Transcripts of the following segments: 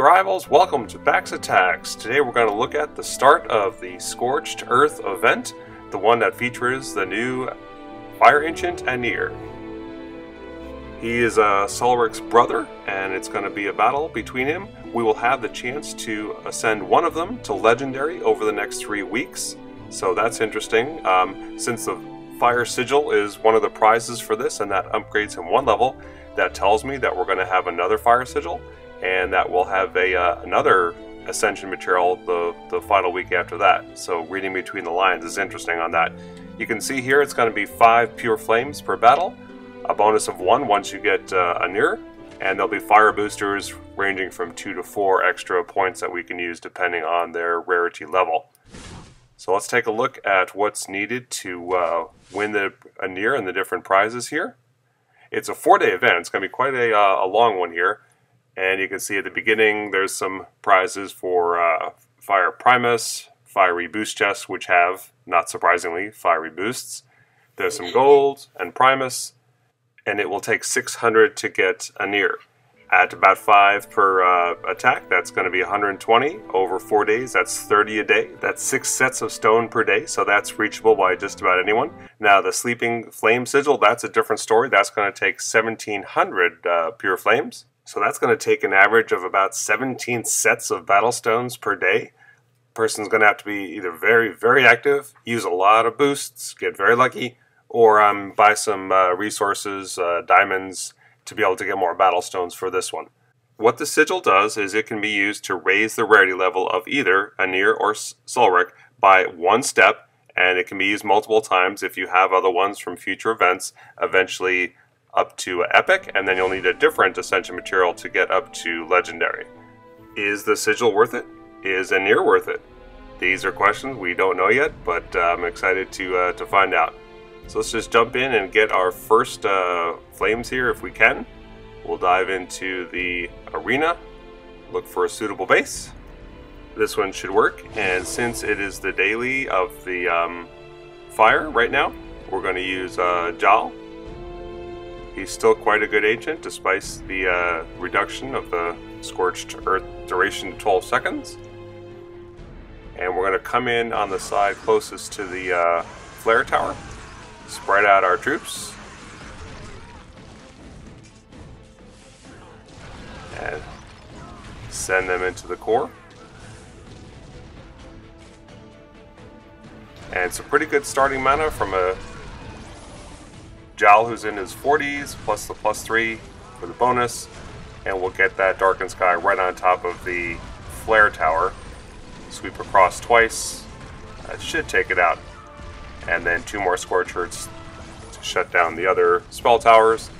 rivals, welcome to Back's Attacks. Today we're going to look at the start of the Scorched Earth event, the one that features the new Fire Ancient Anir. He is Sulric's brother, and it's going to be a battle between him. We will have the chance to ascend one of them to Legendary over the next 3 weeks, so that's interesting. Since the Fire Sigil is one of the prizes for this, and that upgrades him 1 level, that tells me that we're going to have another Fire Sigil, and that we'll have another Ascension material the final week after that. So reading between the lines is interesting on that. You can see here it's going to be 5 pure flames per battle, a bonus of 1 once you get Anir, and there'll be fire boosters ranging from 2 to 4 extra points that we can use depending on their rarity level. So let's take a look at what's needed to win the Anir and the different prizes here. It's a 4-day event. It's going to be quite a long one here. And you can see at the beginning there's some prizes for Fire Primus, Fiery Boost chests, which have, not surprisingly, fiery boosts. There's some gold and Primus, and it will take 600 to get Anir. At about 5 per attack, that's going to be 120. Over 4 days, that's 30 a day. That's 6 sets of stone per day, so that's reachable by just about anyone. Now, the Sleeping Flame Sigil, that's a different story. That's going to take 1,700 pure flames. So that's going to take an average of about 17 sets of battle stones per day. Person's going to have to be either very, very active, use a lot of boosts, get very lucky, or buy some resources, diamonds, to be able to get more battle stones for this one. What the sigil does is it can be used to raise the rarity level of either Anir or Sulric by 1 step, and it can be used multiple times if you have other ones from future events, eventually up to Epic, and then you'll need a different Ascension material to get up to Legendary. Is the sigil worth it? Is Anir worth it? These are questions we don't know yet, but I'm excited to find out. So let's just jump in and get our first flames here if we can. We'll dive into the arena, look for a suitable base. This one should work, and since it is the daily of the fire right now, we're going to use Jal. He's still quite a good ancient despite the reduction of the Scorched Earth duration to 12 seconds. And we're going to come in on the side closest to the flare tower, spread out our troops, and send them into the core. And it's a pretty good starting mana from a Jal who's in his 40s, plus the +3 for the bonus, and we'll get that Darkened Sky right on top of the flare tower. Sweep across twice, that should take it out, and then 2 more Scorched Earths to shut down the other spell towers,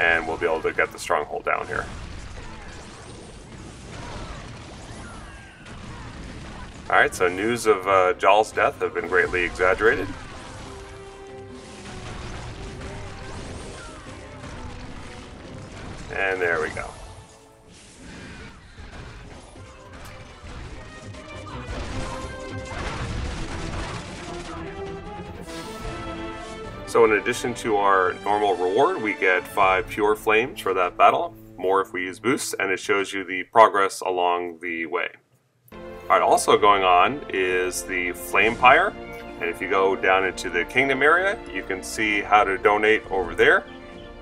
and we'll be able to get the Stronghold down here. Alright, so news of Jal's death have been greatly exaggerated. And there we go. So in addition to our normal reward, we get 5 pure flames for that battle, more if we use boosts, and it shows you the progress along the way. Alright, also going on is the Flame Pyre, and if you go down into the Kingdom area, you can see how to donate over there.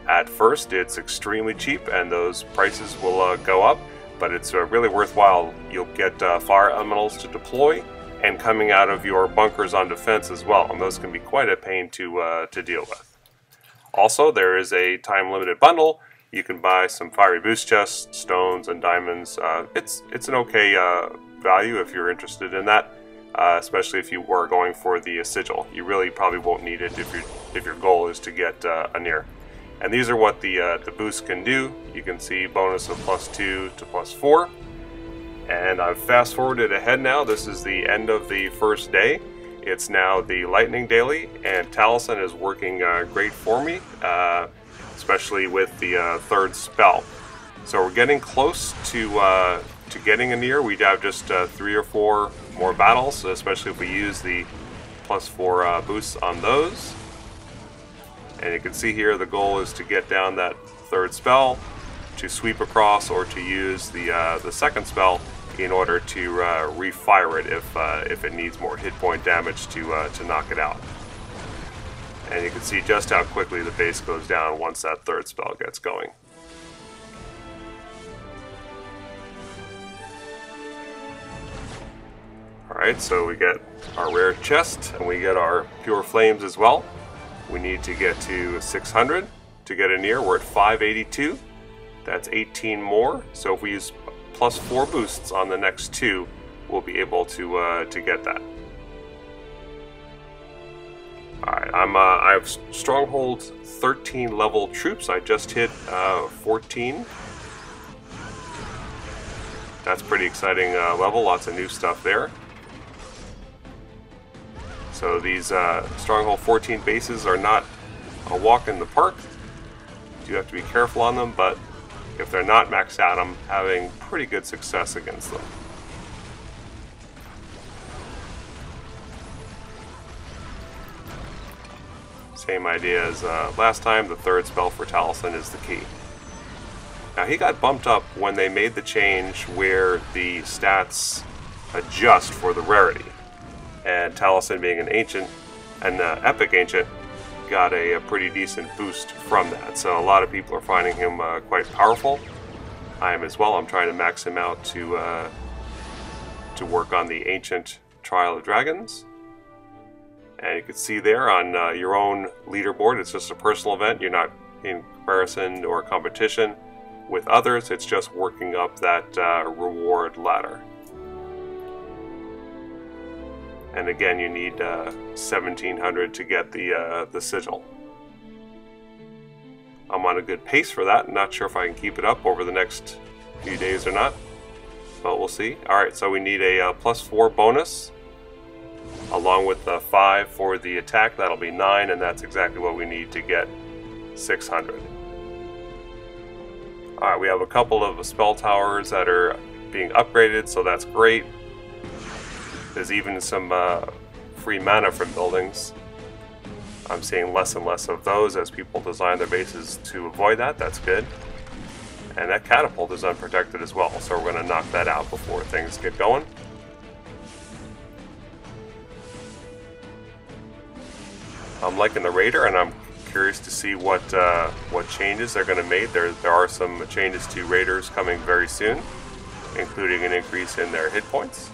At first, it's extremely cheap, and those prices will go up, but it's really worthwhile. You'll get fire elementals to deploy, and coming out of your bunkers on defense as well, and those can be quite a pain to deal with. Also, there is a time-limited bundle. You can buy some fiery boost chests, stones, and diamonds. It's an okay value if you're interested in that, especially if you were going for the sigil. You really probably won't need it if your goal is to get Anir. And these are what the boost can do. You can see bonus of +2 to +4. And I've fast forwarded ahead now. This is the end of the first day. It's now the Lightning Daily, and Taliesin is working great for me, especially with the 3rd spell. So we're getting close to getting Anir. We have just 3 or 4 more battles, especially if we use the +4 boosts on those. And you can see here the goal is to get down that 3rd spell, to sweep across or to use the second spell in order to refire it if it needs more hit point damage to knock it out. And you can see just how quickly the base goes down once that third spell gets going. Alright, so we get our rare chest, and we get our pure flames as well. We need to get to 600 to get Anir. We're at 582. That's 18 more. So if we use +4 boosts on the next two, we'll be able to get that. Alright, I have Strongholds 13 level troops. I just hit 14. That's pretty exciting level. Lots of new stuff there. So these Stronghold 14 bases are not a walk in the park. You do have to be careful on them, but if they're not maxed out, I'm having pretty good success against them. Same idea as last time, the third spell for Taliesin is the key. Now he got bumped up when they made the change where the stats adjust for the rarity. And Taliesin, being an ancient, an epic ancient, got a pretty decent boost from that. So a lot of people are finding him quite powerful. I am as well. I'm trying to max him out to work on the Ancient Trial of Dragons. And you can see there on your own leaderboard, it's just a personal event. You're not in comparison or competition with others. It's just working up that reward ladder. And again, you need 1700 to get the sigil. I'm on a good pace for that. Not sure if I can keep it up over the next few days or not, but we'll see. Alright, so we need a +4 bonus, along with 5 for the attack. That'll be 9, and that's exactly what we need to get 600. Alright, we have a couple of spell towers that are being upgraded, so that's great. There's even some free mana from buildings. I'm seeing less and less of those as people design their bases to avoid that. That's good. And that catapult is unprotected as well, so we're going to knock that out before things get going. I'm liking the Raider, and I'm curious to see what changes they're going to make. There are some changes to Raiders coming very soon, including an increase in their hit points.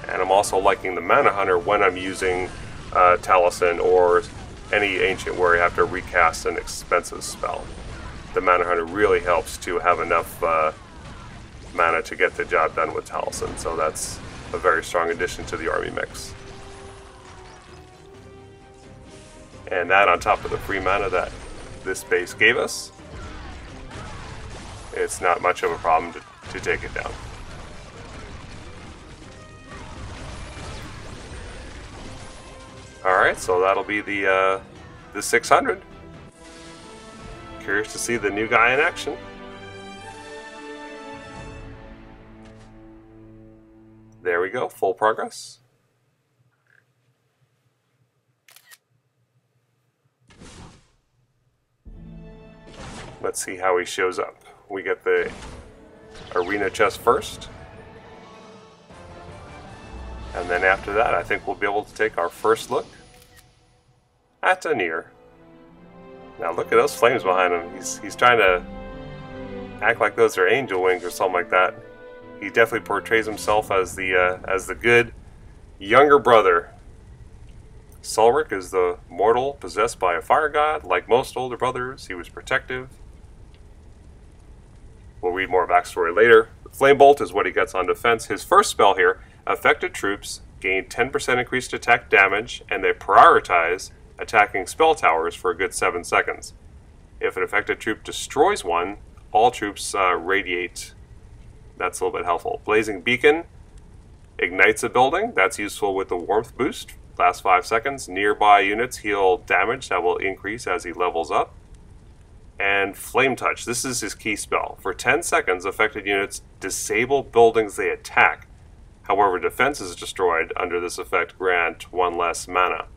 And I'm also liking the Mana Hunter when I'm using Taliesin or any ancient where you have to recast an expensive spell. The Mana Hunter really helps to have enough mana to get the job done with Taliesin, so that's a very strong addition to the army mix. And that on top of the free mana that this base gave us, it's not much of a problem to take it down. Alright, so that'll be the 600. Curious to see the new guy in action. There we go, full progress. Let's see how he shows up. We get the arena chest first. And then after that, I think we'll be able to take our first look at Anir. Now look at those flames behind him. He's trying to act like those are angel wings or something like that. He definitely portrays himself as the good younger brother. Sulric is the mortal possessed by a fire god. Like most older brothers, he was protective. We'll read more backstory later. Flame Bolt is what he gets on defense. His first spell here, affected troops gain 10% increased attack damage, and they prioritize attacking spell towers for a good 7 seconds. If an affected troop destroys one, all troops radiate. That's a little bit helpful. Blazing Beacon ignites a building. That's useful with the warmth boost. Lasts 5 seconds. Nearby units heal damage. That will increase as he levels up. And Flame Touch. This is his key spell. For 10 seconds, affected units disable buildings they attack. However, defense is destroyed under this effect, grant 1 less mana.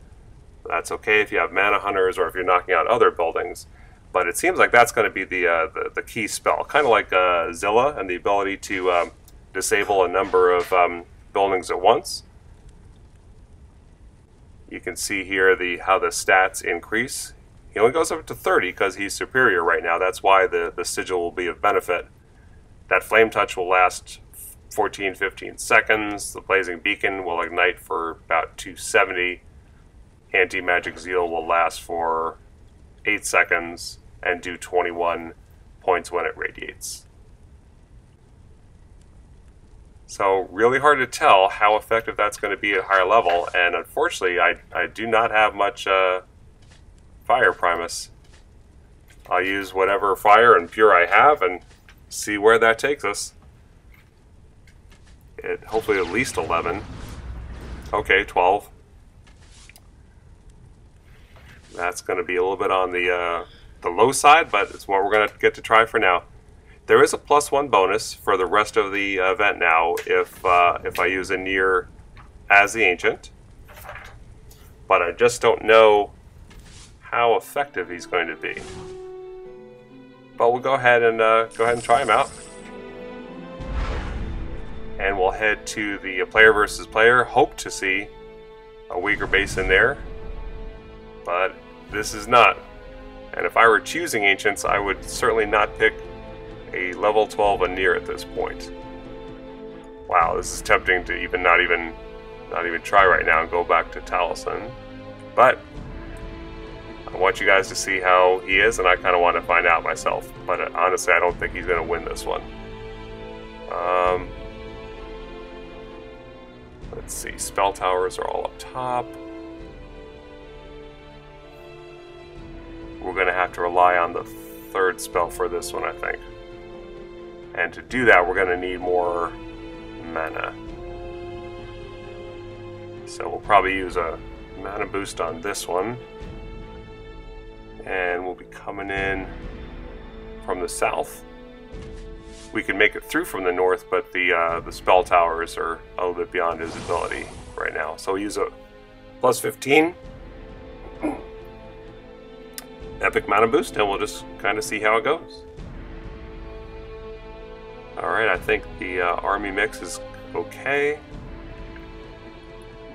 That's okay if you have mana hunters or if you're knocking out other buildings. But it seems like that's going to be the key spell, kind of like Zilla and the ability to disable a number of buildings at once. You can see here how the stats increase. He only goes up to 30 because he's superior right now. That's why the sigil will be of benefit. That flame touch will last 14-15 seconds. The blazing beacon will ignite for about 270. Anti-magic zeal will last for 8 seconds and do 21 points when it radiates. So really hard to tell how effective that's going to be at higher level, and unfortunately I do not have much fire primus. I'll use whatever fire and pure I have and see where that takes us. Hopefully at least 11. Okay, 12. That's going to be a little bit on the low side, but it's what we're going to get to try for now. There is a +1 bonus for the rest of the event now if I use Anir as the Ancient, but I just don't know how effective he's going to be. But we'll go ahead and try him out, and we'll head to the player versus player. Hope to see a weaker base in there, but this is not. And if I were choosing Ancients, I would certainly not pick a level 12 Anir at this point. Wow, this is tempting to not even try right now and go back to Taliesin. But I want you guys to see how he is, and I kind of want to find out myself. But honestly, I don't think he's going to win this one. Let's see, spell towers are all up top. We're going to have to rely on the third spell for this one, I think. And to do that, we're going to need more mana. So we'll probably use a mana boost on this one. And we'll be coming in from the south. We can make it through from the north, but the spell towers are a little bit beyond his ability right now. So we'll use a +15 epic mana boost, and we'll just kind of see how it goes. Alright, I think the army mix is okay.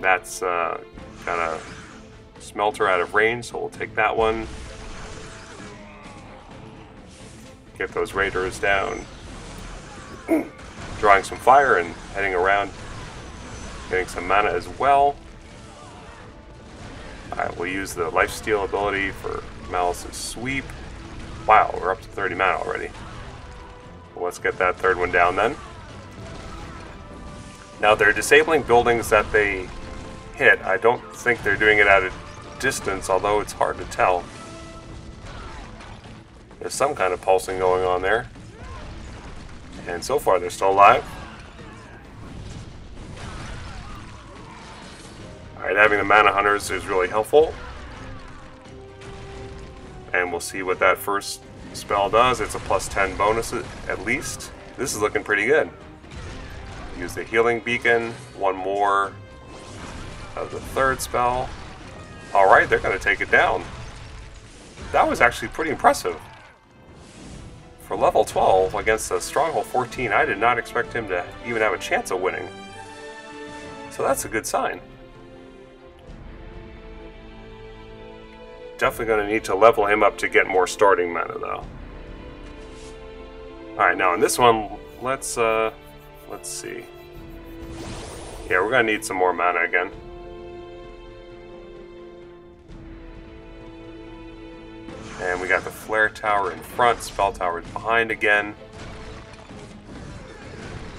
That's kind of smelter out of range, so we'll take that one. Get those raiders down. Drawing some fire and heading around. Getting some mana as well. Alright, we'll use the lifesteal ability for Malice's sweep. Wow, we're up to 30 mana already. Well, let's get that third one down then. Now they're disabling buildings that they hit. I don't think they're doing it at a distance, although it's hard to tell. There's some kind of pulsing going on there. And so far they're still alive. Alright, having the mana hunters is really helpful. And we'll see what that first spell does. It's a +10 bonus at least. This is looking pretty good. Use the healing beacon. One more of the third spell. Alright, they're going to take it down. That was actually pretty impressive. For level 12 against a Stronghold 14, I did not expect him to even have a chance of winning. So that's a good sign. Definitely going to need to level him up to get more starting mana, though. Alright, now in this one, let's see. Yeah, we're going to need some more mana again. And we got the flare tower in front, spell towers behind again.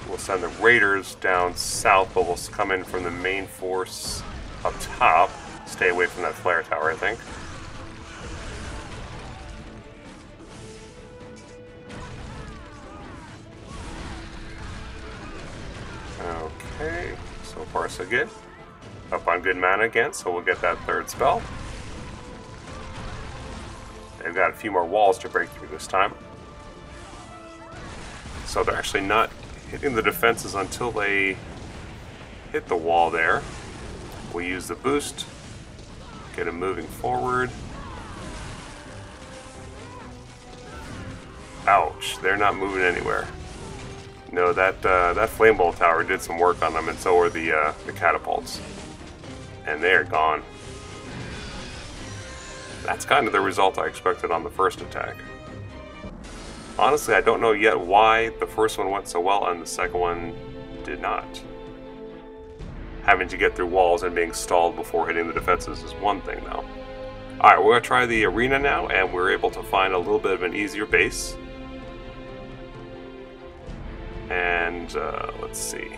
We'll send the raiders down south, but we'll come in from the main force up top. Stay away from that flare tower, I think. Okay, so far so good. Up on good mana again, so we'll get that third spell. They've got a few more walls to break through this time. So they're actually not hitting the defenses until they hit the wall there. We'll use the boost, get them moving forward. Ouch, they're not moving anywhere. No, that flame bolt tower did some work on them, and so are the catapults. And they're gone. That's kind of the result I expected on the first attack. Honestly, I don't know yet why the first one went so well and the second one did not. Having to get through walls and being stalled before hitting the defenses is one thing, though. Alright, we're going to try the arena now, and we're able to find a little bit of an easier base. And, let's see.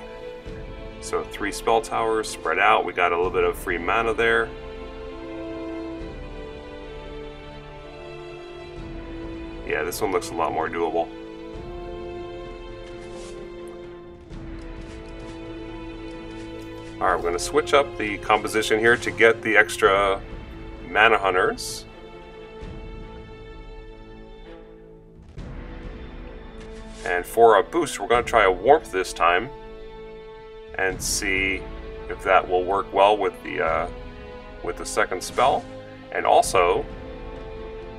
So 3 spell towers spread out. We got a little bit of free mana there. Yeah, this one looks a lot more doable. Alright, we're going to switch up the composition here to get the extra mana hunters. And for a boost, we're going to try a warmth this time and see if that will work well with the second spell. And also,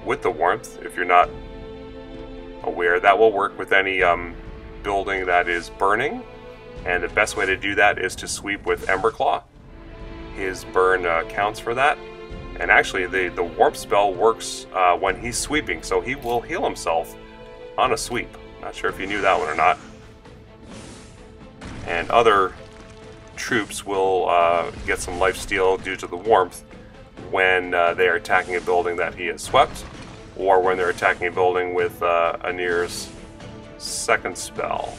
with the warmth, if you're not aware, that will work with any building that is burning. And the best way to do that is to sweep with Emberclaw. His burn counts for that. And actually, the warp spell works when he's sweeping, so he will heal himself on a sweep. Not sure if you knew that one or not. And other troops will get some lifesteal due to the warmth when they are attacking a building that he has swept, or when they're attacking a building with Anir's second spell.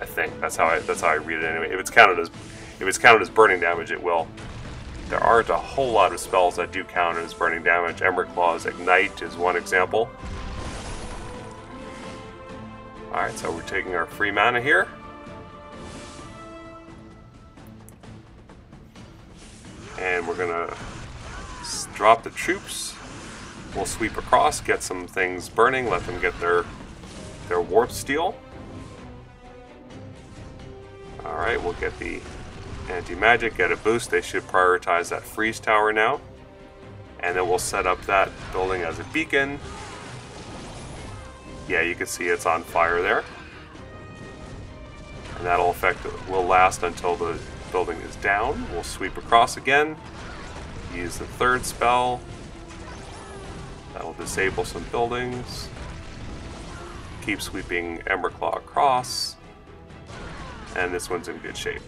I think that's how I read it anyway. If it's counted as burning damage, it will. There aren't a whole lot of spells that do count as burning damage. Emberclaw's Ignite is one example. Alright, so we're taking our free mana here. And we're gonna drop the troops. We'll sweep across, get some things burning, let them get their warp steel. Alright, we'll get the anti-magic, get a boost. They should prioritize that freeze tower now. And then we'll set up that building as a beacon. Yeah, you can see it's on fire there. And that'll will last until the building is down. We'll sweep across again. Use the third spell. That'll disable some buildings. Keep sweeping Emberclaw across. And this one's in good shape.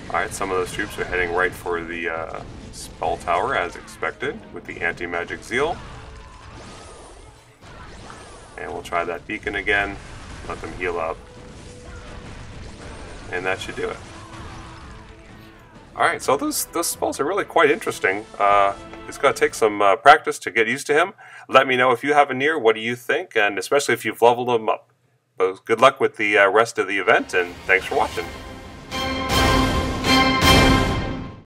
Alright, some of those troops are heading right for the spell tower as expected with the anti-magic zeal. And we'll try that beacon again, let them heal up. And that should do it. Alright, so those spells are really quite interesting. It's going to take some practice to get used to him. Let me know if you have Anir, what do you think, and especially if you've leveled him up. But good luck with the rest of the event, and thanks for watching.